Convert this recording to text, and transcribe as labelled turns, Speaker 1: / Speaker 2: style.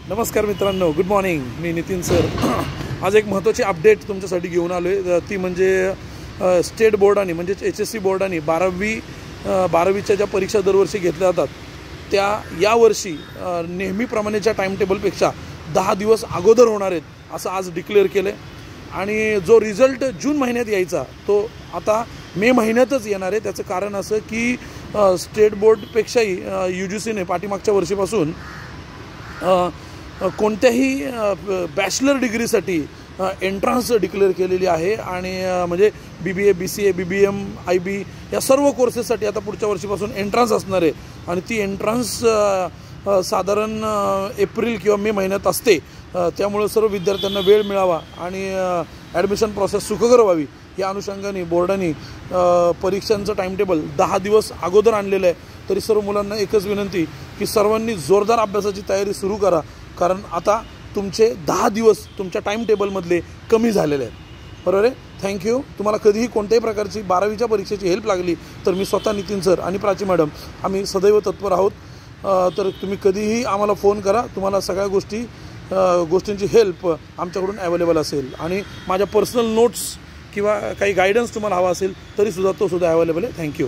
Speaker 1: नमस्कार मित्रांनो, good morning. मी Nitin sir. आज एक महत्त्वाची अपडेट तुमच्यासाठी घेऊन आलो आहे. ती म्हणजे स्टेट बोर्डाने म्हणजेच HSC बोर्डाने 12वीच्या ज्या परीक्षा दरवर्षी घेतल्या जातात त्या यावर्षी नेहमीप्रमाणेच्या टाईमटेबलपेक्षा 10 दिवस अगोदर होणार आहेत असं आज डिक्लेअर केलं आहे. आणि जो रिझल्ट जून महिन्यात यायचा तो आता मे महिन्यातच येणार आहे. त्याचं कारण असं की स्टेट बोर्डपेक्षाही UGCने पाठीमागच्या वर्षीपासून कोणत्याही बॅचलर डिग्रीसाठी एंट्रन्स डिक्लेअर केलेली आहे. आणि म्हणजे BBA BCA BBM IB या सर्व कोर्सेससाठी आता पुढच्या वर्षीपासून एंट्रन्स असणार आहे. आणि ती एंट्रन्स साधारण एप्रिल किंवा मे महिन्यात असते. त्यामुळे सर्व विद्यार्थ्यांना वेळ मिळावा आणि ॲडमिशन प्रोसेस सुखकर व्हावी या अनुषंगाने बोर्डाने परीक्षांचं टाईमटेबल 10 दिवस अगोदर आणलेलं आहे. तरी सर्व मुलांना एकच विनंती की सर्वांनी जोरदार अभ्यासाची तयारी सुरू करा, कारण आता तुमचे 10 दिवस तुमच्या टाईमटेबलमधले कमी झालेले आहेत. बरोबर आहे. थँक्यू. तुम्हाला कधीही कोणत्याही प्रकारची 12वीच्या परीक्षेची हेल्प लागली तर मी स्वतः नितीन सर आणि प्राची मॅडम आम्ही सदैव तत्पर आहोत. तर तुम्ही कधीही आम्हाला फोन करा. तुम्हाला सगळ्या गोष्टींची हेल्प आमच्याकडून अवेलेबल असेल. आणि माझ्या पर्सनल नोट्स किंवा काही गायडन्स तुम्हाला हवा असेल तरीसुद्धा तो सुद्धा अवेलेबल आहे. थँक्यू.